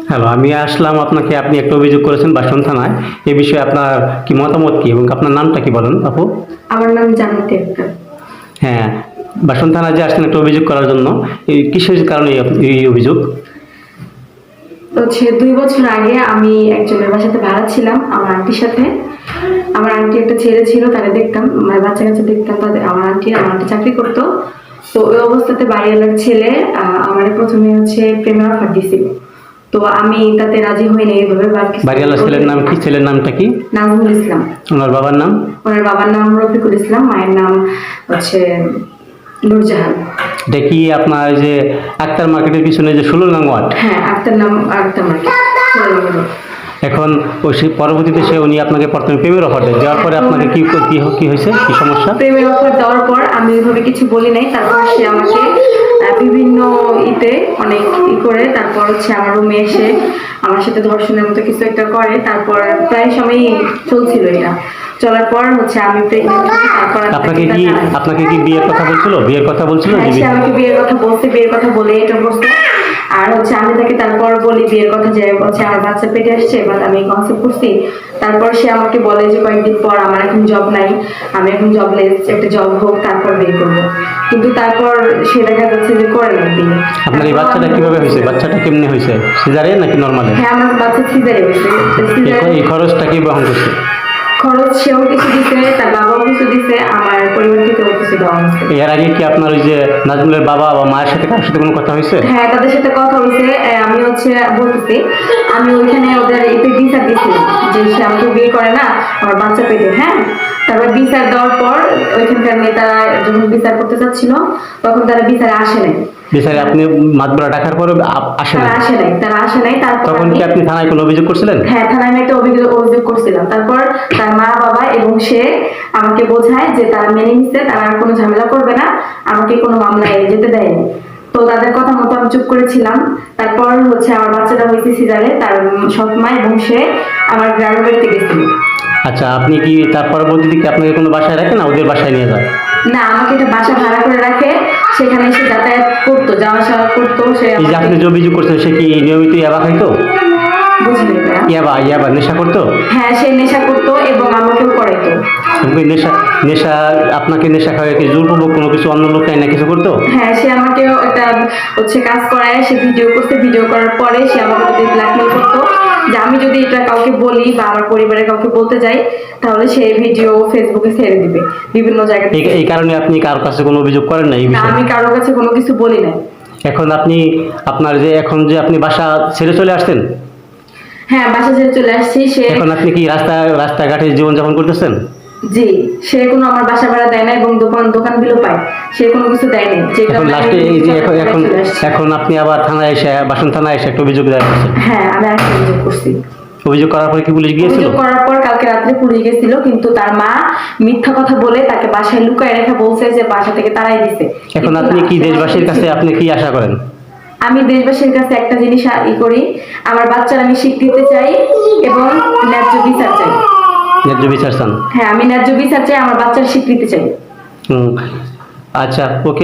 Hello, আমি আসলাম আপনাকে। আপনি একটা অভিযোগ করেছেন বাসন থানায়। এ বিষয়ে আপনার কি মতামত কি এবং আপনার নামটা কি বলেন আপু? আমার নাম জান্নাতি আক্তার। হ্যাঁ, বাসন থানায় যে আসছেন একটা অভিযোগ করার জন্য, এই কিসের কারণে এই অভিযোগ? হচ্ছে 2 বছর আগে আমি একজনের বাসাতে ভাড়া ছিলাম আমার আন্টির সাথে। আমার আন্টি একটা ছেলে ছিল, তাকে দেখতাম, মানে বাচ্চা কাচ্চা দেখতাম তাদের। আমার আন্টি চাকরি করতো। তো ওই অবস্থাতে বাড়িওয়ালার ছেলে আমার প্রথমে হচ্ছে প্রেমের অফার দিছিল। তো আমি তাতে রাজি হইনি এইভাবে। বাড়িওয়ালা ছেলের নাম কি? ছেলের নামটা কি? নাজমুল ইসলাম। ওনার বাবার নাম? ওনার বাবার নাম রফিকুল ইসলাম, মায়ের নাম হচ্ছে নূরজাহান। এটা কি আপনার ওই যে আক্তার মার্কেটের পিছনে যে 16 নং ওয়ার্ড? হ্যাঁ, আক্তার মার্কেট। এখন ওই পরবর্তীতে উনি আপনাকে প্রথমে প্রেমের অফার দেয়, দেওয়ার পরে আপনাকে কি কি কি হয়েছে, কি সমস্যা? প্রেমের অফার দেওয়ার পর আমি ওইভাবে কিছু বলি নাই। তারপর সে আমাকে বিভিন্ন অনেক করে তারপর হচ্ছে আমার রুমে এসে আমার সাথে ধর্ষণের মতো কিছু একটা করে। তারপর প্রায় সময় চলছিল এটা। চলার পর হচ্ছে আমি প্রেগনেন্ট হই। তারপর আপনাকে কি বিয়ের কথা বলছিল? বিয়ের কথা বলছিল? হ্যাঁ, সে আমাকে বিয়ের কথা বলছে, বিয়ের কথা বলে এটা বলছে। আর হচ্ছে আমি তাকে তারপর বলি বিয়ের কথা, যে হচ্ছে আমার বাচ্চা পেটে আসছে, বাট আমি কনসেপ্ট করছি। তারপর সে আমাকে বলে যে কয়েকদিন পর আমার এখন জব নাই, আমি এখন জবলেস, একটা জব হোক তারপর বিয়ে করবো। কিন্তু তারপর সে দেখা যাচ্ছে যে করে নাই বিয়ে। আপনার এই বাচ্চাটা কিভাবে হয়েছে? বাচ্চাটা কেমনে হয়েছে? সিজারিয়ান নাকি নরমাল? হ্যাঁ, আমার বাচ্চা সিজারে হয়েছে। এই খরচটা কি বহন করছে? খরচ সেও কিছু দিছে, তার বাবাও কিছু দিছে, আমার পরিবার থেকেও কিছু দেওয়া হয়েছে। এর আগে কি আপনার ওই যে নাজমুলের বাবা বা মায়ের সাথে কারোর সাথে কোনো কথা হয়েছে? হ্যাঁ, তাদের সাথে কথা হয়েছে। আমি হচ্ছে বলতেছি, আমি ওইখানে ওদের এতে বিচার দিয়েছিলাম যে সে আমাকে বিয়ে করে না, আমার বাচ্চা পেটে। হ্যাঁ, তারপর বিচার দেওয়ার পর ওইখানকার নেতারা যখন বিচার করতে চাচ্ছিল তখন তারা বিচারে আসে নাই। বিচারে আপনি মাতবরা ডাকার পরে আসে না? তারা আসে নাই। তারপর তখন কি আপনি থানায় কোনো অভিযোগ করছিলেন? হ্যাঁ, থানায় আমি একটা অভিযোগ করছিলাম। তারপর তার মা বাবা এবং সে আমাকে বোঝায় যে তারা মেনে নিচ্ছে, তারা আর কোনো ঝামেলা করবে না, আমাকে কোনো মামলায় যেতে দেয়নি। তো তাদের কথা মতো আমি চুপ করেছিলাম। তারপর হচ্ছে আমার বাচ্চাটা হয়েছে সিজারে, তার সৎ মা এবং সে আমার গ্রামের বাড়িতে গেছিল। আচ্ছা, আপনি কি তার পরবর্তীতে কি আপনাকে কোনো বাসায় রাখেন না ওদের বাসায় নিয়ে যায়? না, আমাকে একটা বাসা ভাড়া করে রাখে, সেখানে এসে যাতায়াত করতো, যাওয়া আসা করতো। সে এই যে আপনি যে অভিযোগ করছেন, সে কি নিয়মিত ইয়াবা খাইতো? বুঝলি না? ইয়াবা নেশা করতো? হ্যাঁ, সে নেশা করতো এবং আমাকেও করাইতো। কিন্তু নেশা নেশা আপনাকে নেশা খাওয়াকে জোরপূর্বক কোনো কিছু অন্য লোক না কিছু করতো? হ্যাঁ, সে আমাকেও একটা হচ্ছে কাজ করায়, সে ভিডিও করতে, ভিডিও করার পরে সে আমাকে ব্ল্যাকমেল করতো যে আমি যদি এটা কাউকে বলি বা আমার পরিবারের কাউকে বলতে যাই তাহলে সে ভিডিও ফেসবুকে ছেড়ে দিবে বিভিন্ন জায়গায়। এই কারণে আপনি কারোর কাছে কোনো অভিযোগ করেন না এই না, বিষয়ে? আমি কারোর কাছে কোনো কিছু বলি না। এখন এখন যে আপনি বাসা ছেড়ে চলে আসছেন, হ্যাঁ, বাসা ছেড়ে চলে আসছি। এখন আপনি কি রাস্তাঘাটে জীবনযাপন করতেছেন? জি, সে কোনো আমার বাসা ভাড়া দেয় না এবং দোকান বিলও পায়, সে কোনো কিছু দেয় নাই। এখন লাস্টে এই যে এখন আপনি আবার থানায় এসে, বাসন থানায় এসে একটা অভিযোগ দেওয়া। হ্যাঁ, আমি একটা অভিযোগ করছি। অভিযোগ করার পরে কি পুলিশ গিয়েছিল? অভিযোগ করার পর কালকে রাত্রে পুলিশ গেছিল, কিন্তু তার মা মিথ্যা কথা বলে তাকে বাসায় লুকায় রেখে বলছে যে বাসা থেকে তাড়াই দিছে। এখন আপনি কি দেশবাসীর কাছে আপনি কি আশা করেন? আমি দেশবাসীর কাছে একটা জিনিস করি, আমার বাচ্চার আমি স্বীকৃতি চাই এবং ন্যায্য বিচার চাই। ন্যায্য বিচার চান? হ্যাঁ, আমি ন্যায্য বিচার চাই, আমার বাচ্চার স্বীকৃতি চাই। আচ্ছা, ওকে।